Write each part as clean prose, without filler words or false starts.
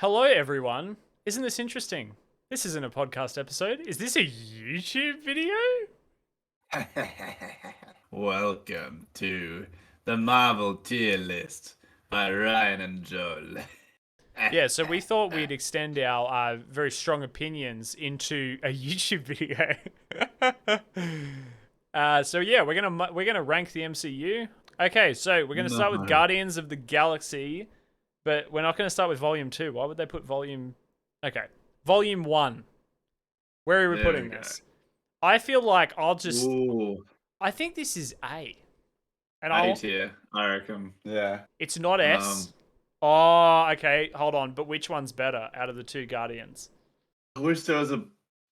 Hello, everyone. Isn't this interesting? This isn't a podcast episode. Is this a YouTube video? Welcome to the Marvel tier list by Ryan and Joel. Yeah, so we thought we'd extend our very strong opinions into a YouTube video. So we're gonna rank the MCU. Okay, so we're gonna start with No. Guardians of the Galaxy, but we're not gonna start with Volume 2. Why would they put Volume? Okay, Volume 1. Where are we There we putting go. this? I feel like I'll just. Ooh, I think this is A, and A I'll. tier, I reckon. Yeah. It's not Um, S. Oh, okay. Hold on. But which one's better out of the two Guardians? I wish there was a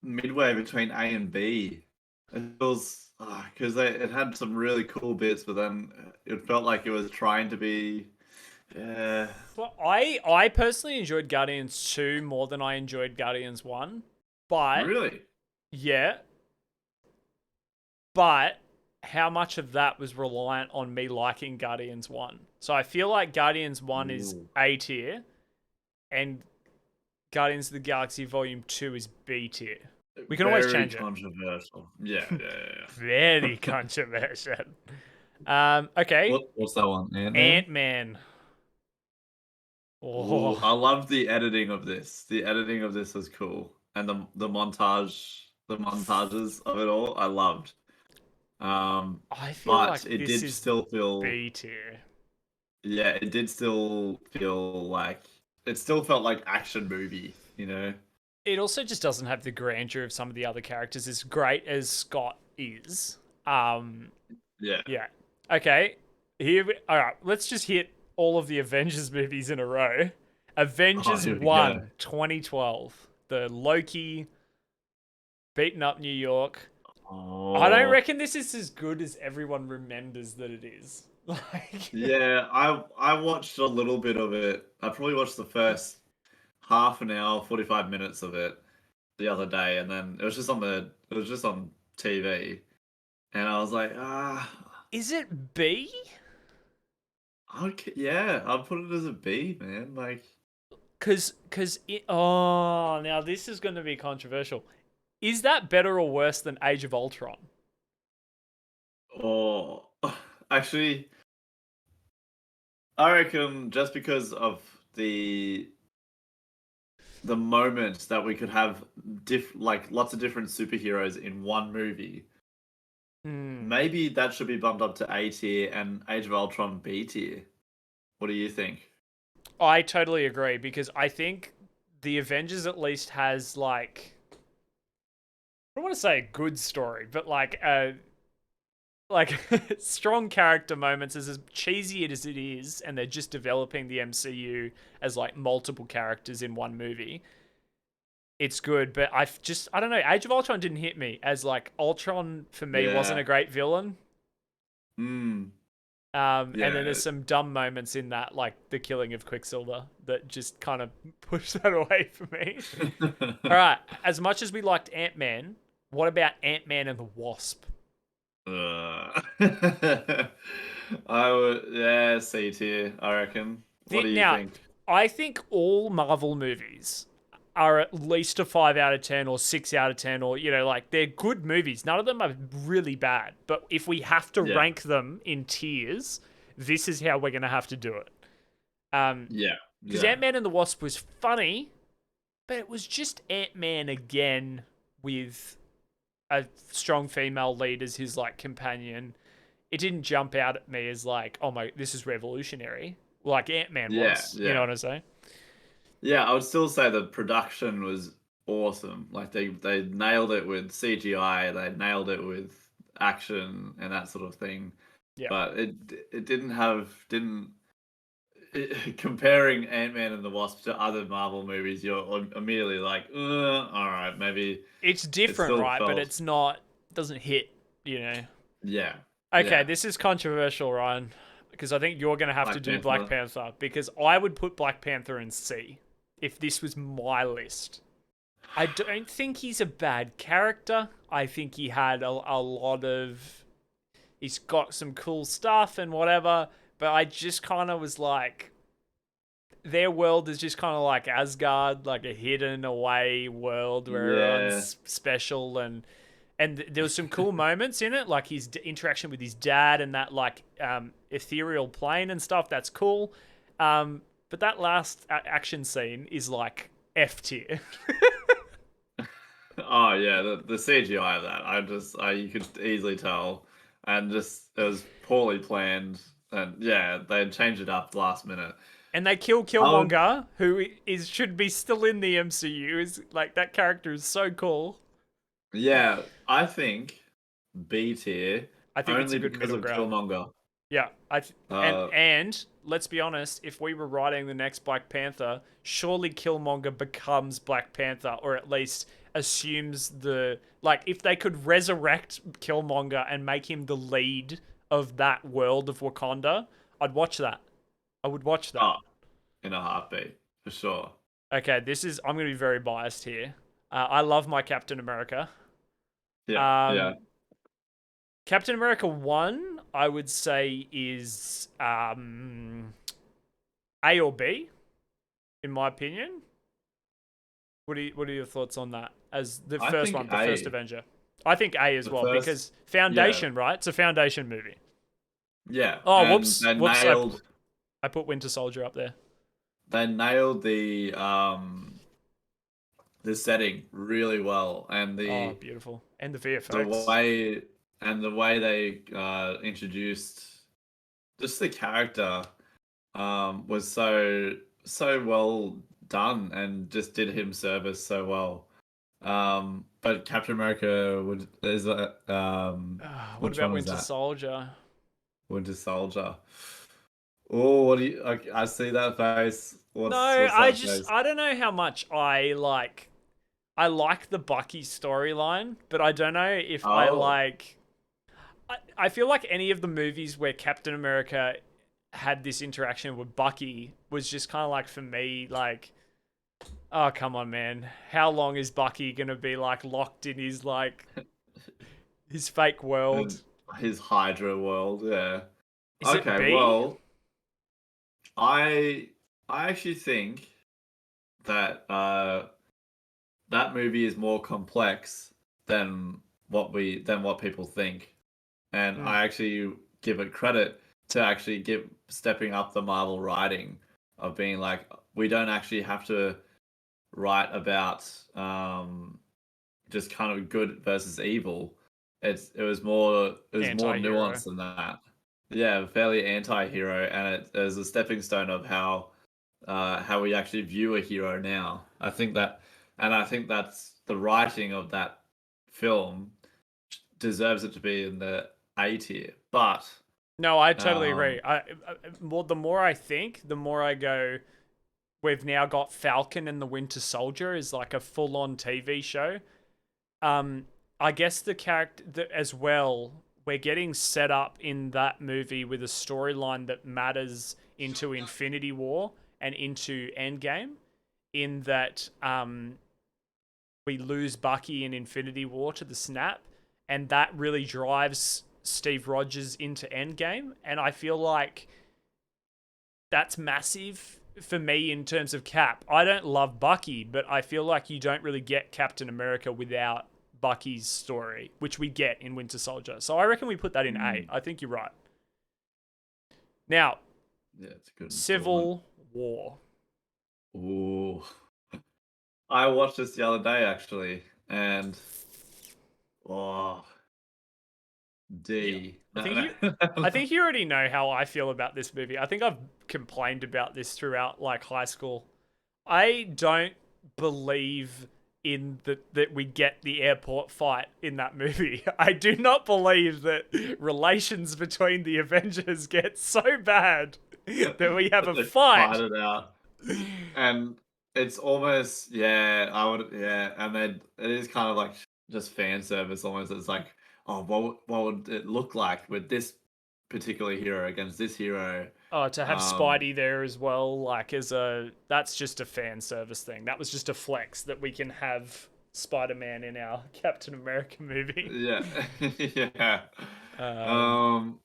midway between A and B. It feels because it had some really cool bits, but then it felt like it was trying to be. Yeah. Well, I personally enjoyed Guardians 2 more than I enjoyed Guardians 1. But Really? yeah, but how much of that was reliant on me liking Guardians 1? So I feel like Guardians 1 is Ooh. A tier and Guardians of the Galaxy Volume 2 is B tier. We can always change it. Controversial. Yeah. Very controversial. Okay. What's that one? Ant-Man? Ant-Man. Ooh, Oh, I love the editing of this. The editing of this was cool, and the montages of it all, I loved. I feel But like it this did is still feel, B tier. yeah, it did still feel like it still felt like action movie, you know? It also just doesn't have the grandeur of some of the other characters, as great as Scott is. Um, Yeah. yeah. Okay. All right. Let's just hit all of the Avengers movies in a row. Oh, Avengers here we go. 1, 2012. The Loki beating up New York. I don't Oh, reckon this is as good as everyone remembers that it is. Like, yeah. I watched a little bit of it. I probably watched the first half an hour, 45 minutes of it the other day, and then it was just on TV, and I was like, is it B? yeah, I'd put it as a B, man. Like, Cause it. Oh, now this is going to be controversial. Is that better or worse than Age of Ultron? oh, actually, I reckon just because of the moments that we could have like lots of different superheroes in one movie, Hmm. maybe that should be bumped up to A tier and Age of Ultron B tier. What do you think? I totally agree because I think the Avengers at least has like I don't want to say a good story, but like strong character moments as cheesy as it is, and they're just developing the MCU as like multiple characters in one movie. It's good, but I don't know. Age of Ultron didn't hit me as like Ultron for me wasn't a Yeah. great villain. Hmm. And then Yeah. there's some dumb moments in that, like the killing of Quicksilver, that just kind of push that away from me. All right, as much as we liked Ant-Man, what about Ant-Man and the Wasp? Uh, I would, yeah, C tier, I reckon. What do you Now, think? I think all Marvel movies are at least a 5 out of 10 or 6 out of 10, or, like they're good movies. None of them are really bad. But if we have to Yeah, rank them in tiers, this is how we're going to have to do it. yeah, Because yeah, Ant-Man and the Wasp was funny, but it was just Ant-Man again with a strong female lead as his like companion. It didn't jump out at me as like, oh my, this is revolutionary, like Ant-Man yeah, was. You know yeah. what I'm saying? Yeah, I would still say the production was awesome. Like they nailed it with CGI, they nailed it with action and that sort of thing. Yeah. But it didn't comparing Ant-Man and the Wasp to other Marvel movies, you're immediately like, all right, maybe It's it different, still right? But felt, it's not, doesn't hit, you know. yeah, Okay, yeah. this is controversial, Ryan, because I think you're going to have to Black do Black Panther. Panther, because I would put Black Panther in C if this was my list. I don't think he's a bad character. I think he had a lot of. He's got some cool stuff and whatever, but I just kind of was like. their world is just kind of like Asgard, like a hidden away world where Yeah. everyone's special, and there was some cool moments in it, like his interaction with his dad and that like ethereal plane and stuff. That's cool. But that last action scene is like F tier. Oh yeah, the CGI of that, you could easily tell, and just it was poorly planned, and yeah, they changed it up last minute. And they kill I would, Killmonger, who is should be still in the MCU. Is like that character is so cool. yeah, I think B tier I think it's a only good because middle of ground. Killmonger. Yeah, Uh, and let's be honest, if we were writing the next Black Panther, surely Killmonger becomes Black Panther, or at least assumes the like if they could resurrect Killmonger and make him the lead of that world of Wakanda, I'd watch that. I would watch that. oh, in a heartbeat for sure. Okay, this is I'm going to be very biased here. I love my Captain America. Yeah, yeah. Um, Captain America 1, I would say, is A or B, in my opinion. What are your thoughts on that? As the I first think one, the first A, Avenger. I think A as the well, first, because yeah, Foundation, right? It's a Foundation movie. yeah, Oh, and whoops. Whoops. I put Winter Soldier up there. they nailed the setting really well, and Oh, beautiful. And the the VFX. way the way they introduced just the character was so well done and just did him service so well. But Captain America would there's a What which about one was Winter that? Soldier? Winter Soldier. Oh, what do you? I see that face. No, What's that face? I don't know how much I like the Bucky storyline, but I don't know if I Oh, like. I feel like any of the movies where Captain America had this interaction with Bucky was just kind of like for me, like, oh come on, man, how long is Bucky gonna be like locked in his like his fake and world? his Hydra world. Yeah. Is it Okay. B? Well, I I actually think that that movie is more complex than what people think, and Mm, I actually give it credit to actually give stepping up the Marvel writing of being like we don't actually have to write about just kind of good versus evil. It was more anti-hero. nuanced than that. Yeah, fairly anti-hero, and it is a stepping stone of how we actually view a hero now. I think that's the writing of that film deserves it to be in the A tier. But No, I totally agree. um, More the more I think, the more I go. We've now got Falcon and the Winter Soldier is like a full-on TV show. Um, I guess the character as well. We're getting set up in that movie with a storyline that matters into Infinity War and into Endgame. In that, we lose Bucky in Infinity War to the snap, and that really drives Steve Rogers into Endgame. And I feel like that's massive for me in terms of Cap. I don't love Bucky, but I feel like you don't really get Captain America without Bucky's story, which we get in Winter Soldier. So I reckon we put that in A. mm, I think you're right. Now, yeah, it's a good installment. Civil War. Ooh, I watched this the other day actually, and oh, Yeah. D. I No, think you I no. think you already know how I feel about this movie. I think I've complained about this throughout like high school. I don't believe in that we get the airport fight in that movie. I do not believe that relations between the Avengers get so bad that we have But a they fight. fight it out. And it's almost yeah, I would yeah, and then it is kind of like just fan service almost. It's like, oh, what would it look like with this particular hero against this hero? Oh, to have Um, Spidey there as well, like as a that's just a fan service thing. That was just a flex that we can have Spider-Man in our Captain America movie. yeah, yeah. Um, Um,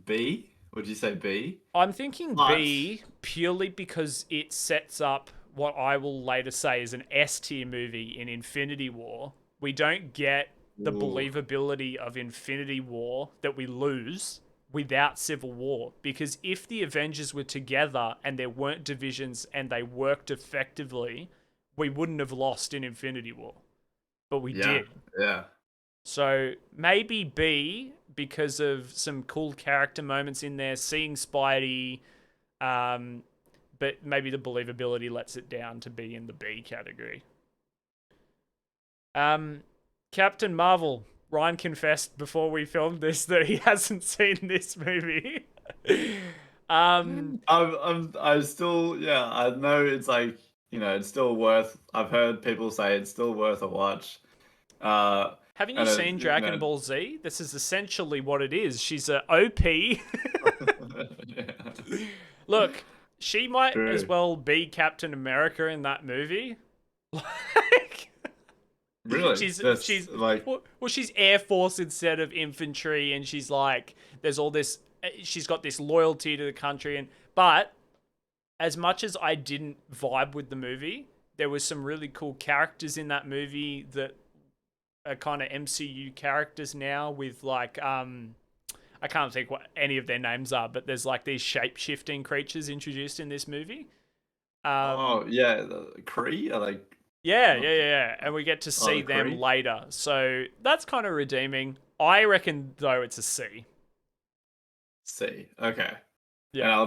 B. Would you say B? I'm thinking But B purely because it sets up what I will later say is an S tier movie in Infinity War. We don't get the ooh, believability of Infinity War that we lose without Civil War. Because if the Avengers were together and there weren't divisions and they worked effectively, we wouldn't have lost in Infinity War. But we yeah, did. yeah. So maybe B because of some cool character moments in there, seeing Spidey, um, but maybe the believability lets it down to be in the B category. Um, Captain Marvel. Ryan confessed before we filmed this that he hasn't seen this movie. um, I still, yeah, I know it's like, it's still worth, I've heard people say it's still worth a watch. Uh, haven't you and seen Dragon Ball Z? This is essentially what it is. She's a OP. yeah, Look, she might as true. well be Captain America in that movie. Like, Really? she's That's like, well, she's Air Force instead of infantry, and she's like, there's all this. She's got this loyalty to the country, but as much as I didn't vibe with the movie, there was some really cool characters in that movie that are kind of MCU characters now with like I can't think what any of their names are, but there's like these shape shifting creatures introduced in this movie. oh, yeah, the Kree are like, Yeah, oh, yeah, yeah, yeah. And we get to oh, see the them Kree? later. So that's kind of redeeming. I reckon though it's a C. C. Okay. And Yeah. I'll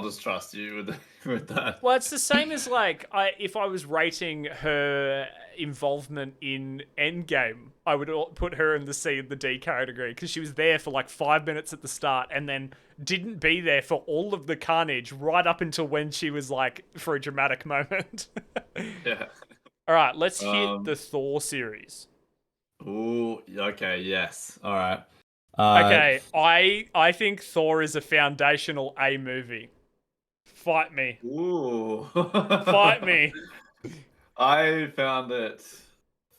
just trust you with with that. Well, it's the same as like if I was rating her involvement in Endgame, I would put her in the C and the D category because she was there for like 5 minutes at the start and then didn't be there for all of the carnage right up until when she was like for a dramatic moment. Yeah. All right, let's hit the Um, Thor series. ooh, okay, yes. All right. Okay, I think Thor is a foundational A movie. Fight me. Ooh. Fight me. I found it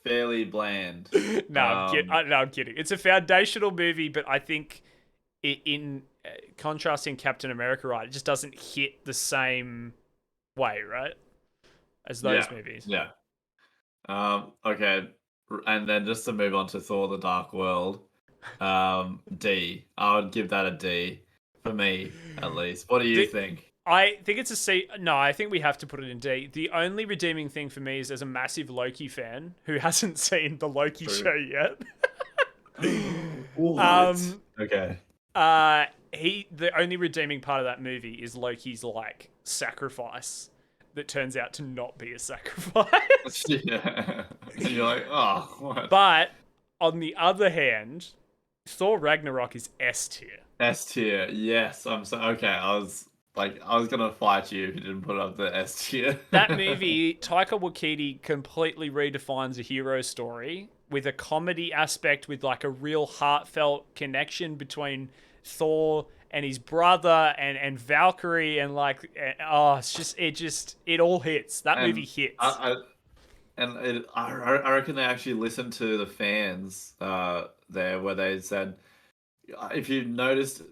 fairly bland. No, Um, I'm kidding. It's a foundational movie, but I think in contrasting Captain America, right, it just doesn't hit the same way, right, as yeah, those movies. yeah. Okay. And then just to move on to Thor: The Dark World, D. I would give that a D for me, at least. What do you The, think? I think it's a C. No, I think we have to put it in D. The only redeeming thing for me is as a massive Loki fan who hasn't seen the Loki True. show yet. What? um, Okay. the only redeeming part of that movie is Loki's like sacrifice that turns out to not be a sacrifice. Yeah. And you're like, oh, what? But on the other hand, Thor Ragnarok is S tier. S tier. Yes, I'm so okay. I was gonna fight you if you didn't put up the S tier. That movie, Taika Waititi completely redefines a hero story with a comedy aspect, with like a real heartfelt connection between Thor and his brother and Valkyrie and like oh it all hits. That movie And hits. I I reckon they actually listened to the fans there where they said if you noticed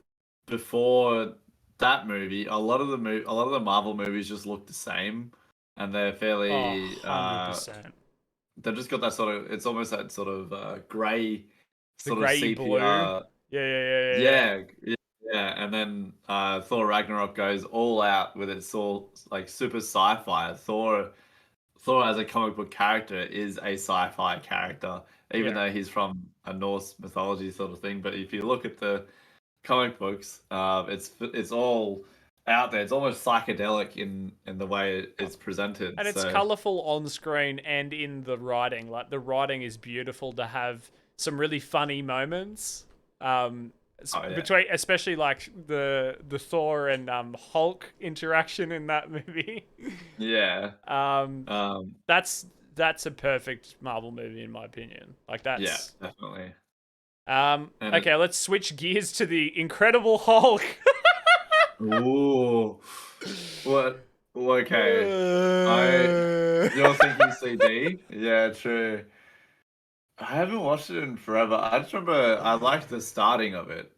before that movie, a lot of the Marvel movies just look the same, and they're Oh, fairly 100%. they've just got that sort of it's almost that sort of grey The sort of grey blue. sepia. Yeah, yeah, yeah, yeah, yeah. Yeah, yeah, and then Thor Ragnarok goes all out with its all like super sci-fi. Thor as a comic book character is a sci-fi character, even Yeah. though he's from a Norse mythology sort of thing. But if you look at the comic books, it's all out there. It's almost psychedelic in the way it's presented. And it's So, colorful on screen and in the writing. Like the writing is beautiful to have some really funny moments. oh yeah, Between especially like the Thor and Hulk interaction in that movie. yeah, um, um, that's that's a perfect Marvel movie in my opinion. Like yeah, that's definitely. And it, okay. Let's switch gears to the Incredible Hulk. ooh, what? Okay, I you're thinking CD? Yeah, true. I haven't watched it in forever. I just remember I liked the starting of it.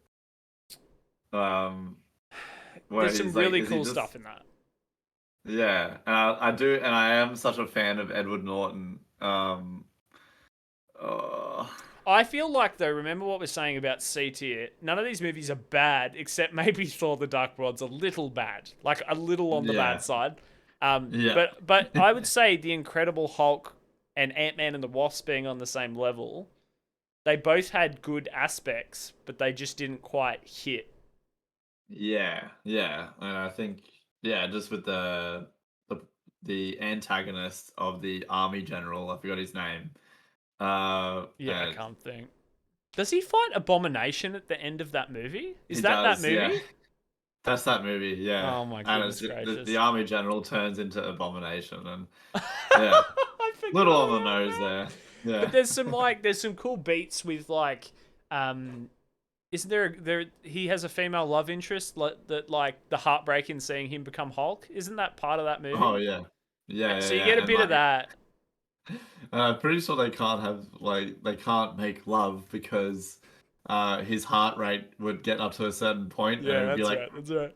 where There's some he's like, really is he cool just stuff in that. yeah? And I do, and I am such a fan of Edward Norton. Uh, I feel like though, remember what we're saying about C tier? None of these movies are bad, except maybe Thor: The Dark World's a little bad, like a little on the bad yeah, side. yeah, But I would say The Incredible Hulk and Ant-Man and the Wasp being on the same level, they both had good aspects, but they just didn't quite hit. yeah. And I think yeah, just with the the antagonist of the army general, I forgot his name. Yeah, I And can't think. Does he fight Abomination at the end of that movie? Is he that does, yeah. movie? That's that movie, yeah. Oh my And it's goodness the gracious! army general turns into Abomination, and yeah, I little forgot on the about nose that. there. But Yeah. there's some cool beats with like um isn't there he has a female love interest that like the heartbreak in seeing him become Hulk? Isn't that part of that Oh movie? yeah, yeah, So you get a yeah. And bit of like, that. I'm pretty sure they can't have like they can't make love because his heart rate would get up to a certain point, and Yeah, it'd be that's like, right. That's right.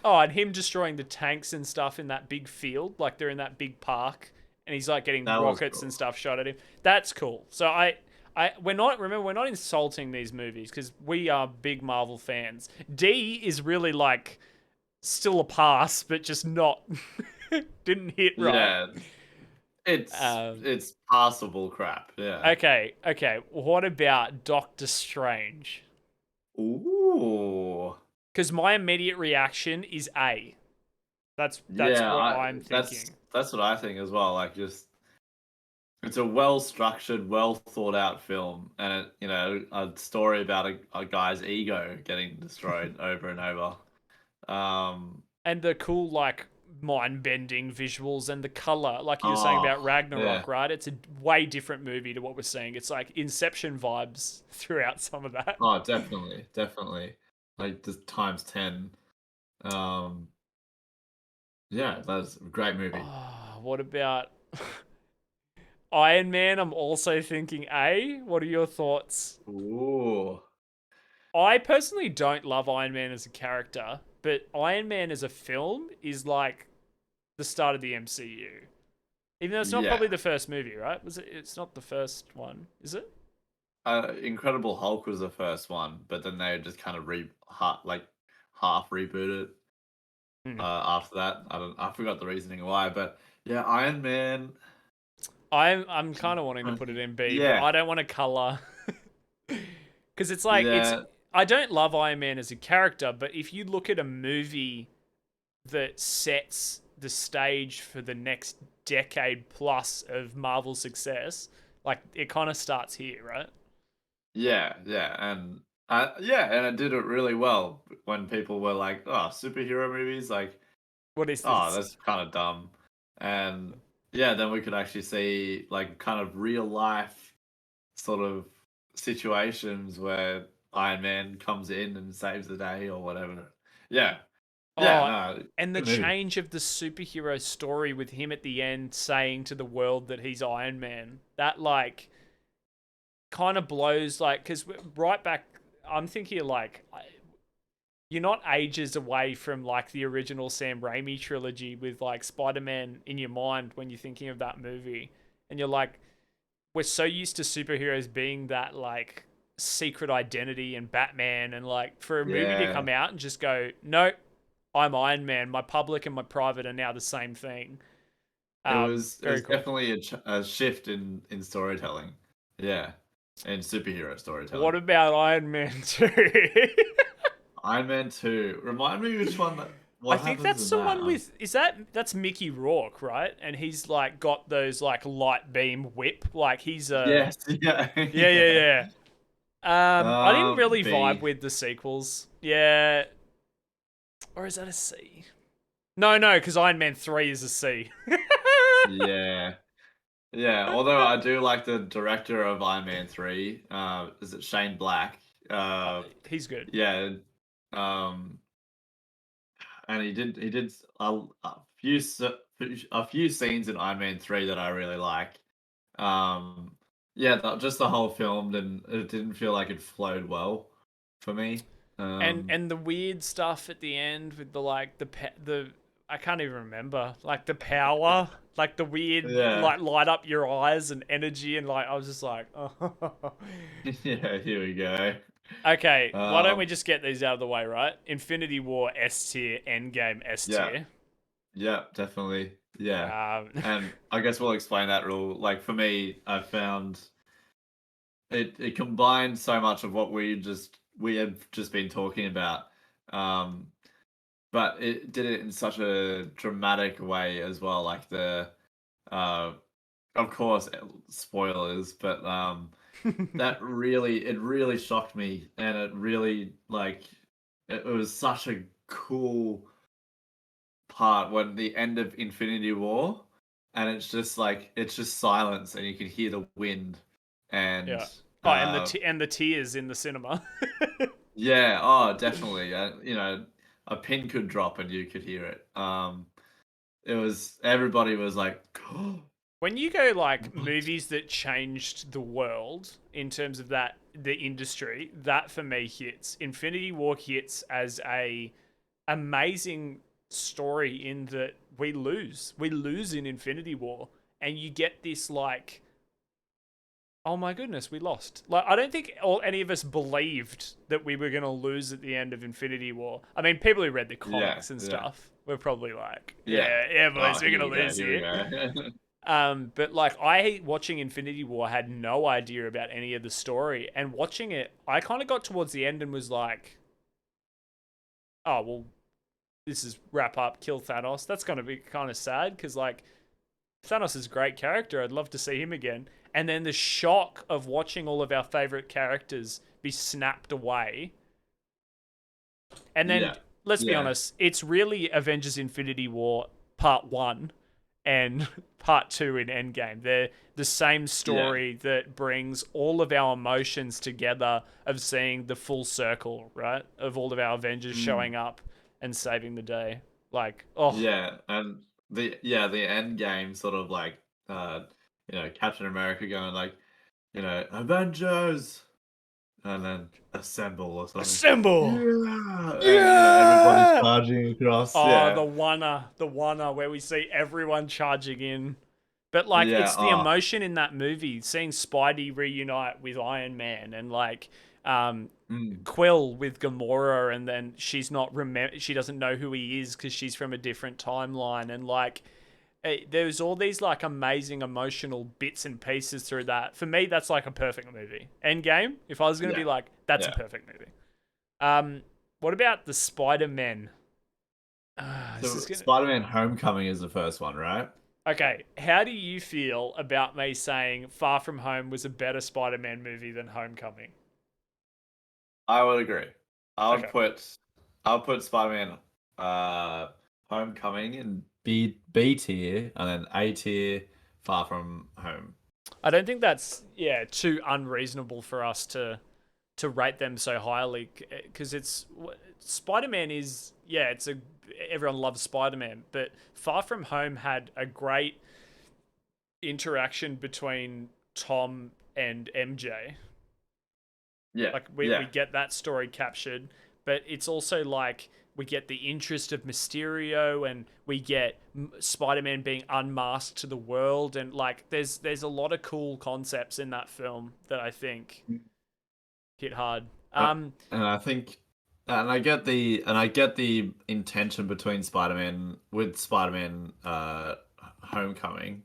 Oh, and him destroying the tanks and stuff in that big field, like they're in that big park, and he's like getting that was rockets and cool. stuff shot at him. That's cool. So we're not remember we're not insulting these movies because we are big Marvel fans. D is really like still a pass, but just not didn't hit right. Yeah, Um, it's passable crap. Yeah. okay. What about Doctor Strange? Ooh. Because my immediate reaction is A. That's Yeah, what I'm thinking. that's what I think as well. Like, just it's a well structured, well thought out film, and it, a story about a guy's ego getting destroyed over and over. Um, And the cool like mind bending visuals and the color, like you were saying oh about yeah, Ragnarok, right? It's a way different movie to what we're seeing. It's like Inception vibes throughout some of that. oh definitely, like just times 10. Um, yeah, that's a great movie. Oh, what about Iron Man? I'm also thinking A. What are your thoughts? Ooh, I personally don't love Iron Man as a character, but Iron Man as a film is like the start of the MCU. Even though it's not yeah. probably the first movie, right? Was it? It's not the first one, is it? Incredible Hulk was the first one, but then they just kind of half rebooted Hmm. after that. I forgot the reasoning why, but yeah, Iron Man. I'm kind of wanting to put it in B, but Yeah, I don't want to color because it's like it's. yeah, I don't love Iron Man as a character, but if you look at a movie that sets the stage for the next decade plus of Marvel success, like it kind of starts here, right? and it did it really well when people were like, "Oh, superhero movies, like, What is oh, this? that's kind of dumb," and yeah, then we could actually see like kind of real life sort of situations where Iron Man comes in and saves the day or whatever. Yeah, yeah, Oh, no, and the good movie. change of the superhero story with him at the end saying to the world that he's Iron Man, that like kind of blows like because right back, I'm thinking like you're not ages away from like the original Sam Raimi trilogy with like Spider-Man in your mind when you're thinking of that movie, and you're like, we're so used to superheroes being that like secret identity and Batman, and like for a movie to Yeah, come out and just go, nope, I'm Iron Man. My public and my private are now the same thing. it Very was cool. definitely a shift in storytelling. Yeah, and superhero What storytelling. about Iron Man 2? Iron Man 2. Remind me which one I what think happens that's in the that? one with that's Mickey Rourke, right? And he's like got those like light beam whip, like he's a Yes, yeah, yeah. yeah. I didn't really vibe B. with the sequels. Yeah, or is that a C? No, because Iron Man 3 is a C. Yeah. Yeah, although I do like the director of Iron Man 3, is it Shane Black? Uh, Uh, he's good. yeah, um, and he did a few scenes in Iron Man 3 that I really like. Um, yeah, just the whole film, and it didn't feel like it flowed well for me. And the weird stuff at the end with the like the I can't even remember, like the power, like the weird Yeah. like light up your eyes and energy, and like I was just like, oh. Yeah, here we go. Okay, why don't we Um, just get these out of the way, right? Infinity War S tier, Endgame S yeah, tier. yeah, definitely. Yeah. Um, And I guess we'll explain that rule. Like for me, I found it combined so much of what we have just been talking about. Um, but it did it in such a dramatic way as well. Like uh of course spoilers, but it really shocked me, and it really like it was such a cool part when the end of Infinity War, and it's just silence, and you can hear the wind, and yeah. Oh, and the tears in the cinema. yeah, oh, definitely, a pin could drop and you could hear it. It was everybody was like, When you go like movies that changed the world in terms of that the industry, that for me hits. Infinity War hits as a amazing story in that we lose in Infinity War, and you get this like, oh my goodness, we lost. Like I don't think any of us believed that we were gonna lose at the end of Infinity War. I mean, people who read the yeah, comics and yeah, stuff were probably like, yeah. yeah, Oh, boys, we're gonna lose here we here. go. But like I watching Infinity War had no idea about any of the story, and watching it, I kind of got towards the end and was like, oh well, this is wrap up, kill Thanos. That's gonna be kind of sad because like Thanos is a great character. I'd love to see him again. And then the shock of watching all of our favorite characters be snapped away. And then Yeah, let's be yeah, honest, it's really Avengers Infinity War Part 1 and Part 2 in Endgame. They're the same yeah. story that brings all of our emotions together of seeing the full circle, right? Of all of our Avengers Mm. showing up and saving the day. Like, oh, Yeah, and the end game sort of like uh Captain America going like, Avengers and then assemble or something. assemble! Yeah. And everybody's Yeah! charging across. Oh, Yeah. the wanna, where we see everyone charging in. But like, Yeah. it's the Oh. emotion in that movie, seeing Spidey reunite with Iron Man, and like, Mm. Quill with Gamora, and then she doesn't know who he is because she's from a different timeline, and like, there's all these like amazing emotional bits and pieces through that. For me, that's like a perfect movie. Endgame, if I was gonna Yeah. be like, that's a Yeah. perfect movie. What about the Spider-Man? This is So gonna. Spider-Man Homecoming is the first one, right? Okay, how do you feel about me saying Far From Home was a better Spider-Man movie than Homecoming? I would agree. I would Okay. put Spider-Man Homecoming in B tier, and then A tier Far From Home. I don't think that's too unreasonable for us to rate them so highly because it's Spider-Man is it's a everyone loves Spider-Man, but Far From Home had a great interaction between Tom and MJ. Yeah. Like we Yeah. get that story captured, but it's also like we get the interest of Mysterio, and we get Spider-Man being unmasked to the world, and like there's a lot of cool concepts in that film that I think hit hard. Uh, and I think, and I get the intention between Spider-Man Homecoming.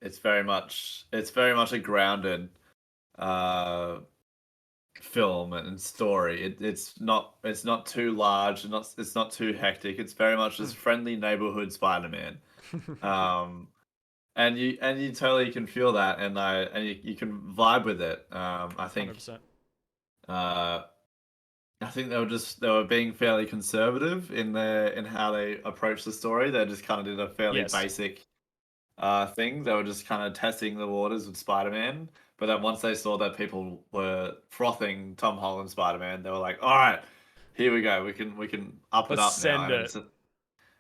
It's very much a grounded uh film and story. It's not too large and it's not too hectic. It's very much just friendly neighborhood Spider-Man. Um, and you totally can feel that, and you can vibe with it. 100%. Uh I think they were being fairly conservative in how they approached the story. They just kind of did a fairly Yes. basic thing. They were just kind of testing the waters with Spider-Man. But then once they saw that people were frothing Tom Holland Spider-Man, they were like, "All right, here we go. We can up it Let's up now." send it.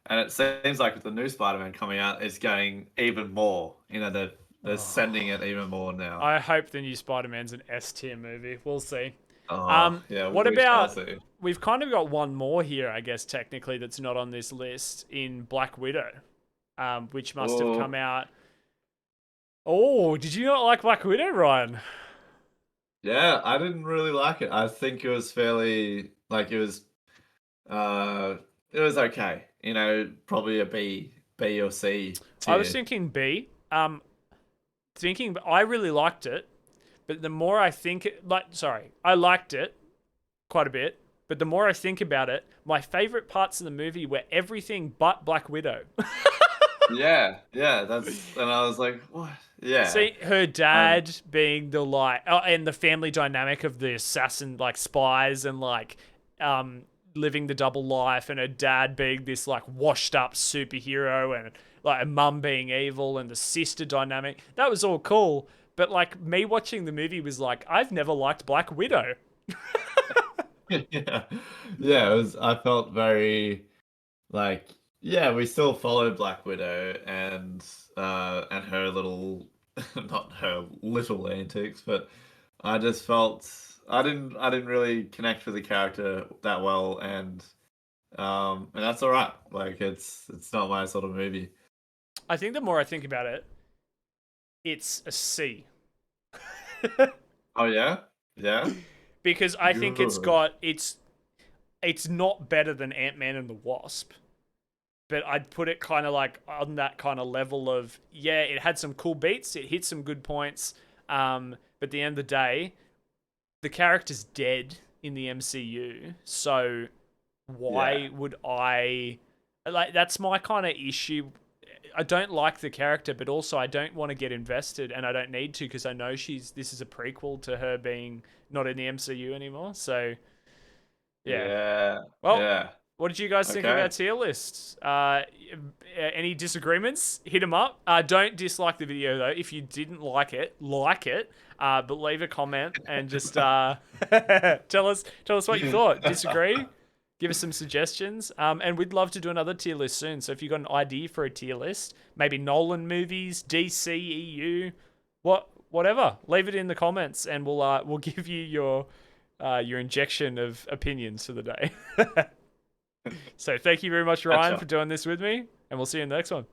And it seems like with the new Spider-Man coming out, it's going even more. They're Oh. sending it even more now. I hope the new Spider-Man's an S tier movie. We'll see. Oh, yeah, What we shall about? see. We've kind of got one more here, I guess technically that's not on this list in Black Widow, which must have come Oh, out. Oh, did you not like Black Widow, Ryan? yeah, I didn't really like it. I think it was fairly like uh it was okay. You know, probably a B or C I was tier. thinking B. Thinking I really liked it, but the more I think, sorry, I liked it quite a bit. But the more I think about it, my favorite parts of the movie were everything but Black Widow. Yeah, yeah, that's and I was like, what? Yeah. See her I dad being the and the family dynamic of the assassin like spies and um, living the double life, and her dad being this like washed up superhero, and like a mum being evil, and the sister dynamic. That was all cool, but like me watching the movie was like, I've never liked Black Widow. yeah. Yeah, it was I felt very like yeah, we still followed Black Widow and her little not her little antics, but I just felt I didn't really connect with the character that well and that's all right. Like it's not my sort of movie. I think the more I think about it, it's a C. Oh yeah? Yeah? Because I think Good. it's not better than Ant-Man and the Wasp, but I'd put it kind of like on that kind of level of, yeah, it had some cool beats, it hit some good points, but at the end of the day, the character's dead in the MCU, so Yeah. why would I like? That's my kind of issue. I don't like the character, but also I don't want to get invested, and I don't need to because I know this is a prequel to her being not in the MCU anymore. So yeah. Yeah. Well, Yeah. what did you guys think of our Okay. tier lists? Any disagreements? Hit them up. Don't dislike the video though. If you didn't like it. But leave a comment and just tell us what you thought. Disagree? Give us some suggestions. And we'd love to do another tier list soon. So if you got an idea for a tier list, maybe Nolan movies, DC, EU, whatever, leave it in the comments, and we'll give you your injection of opinions for the day. So thank you very much, Ryan, Gotcha. for doing this with me, and we'll see you in the next one.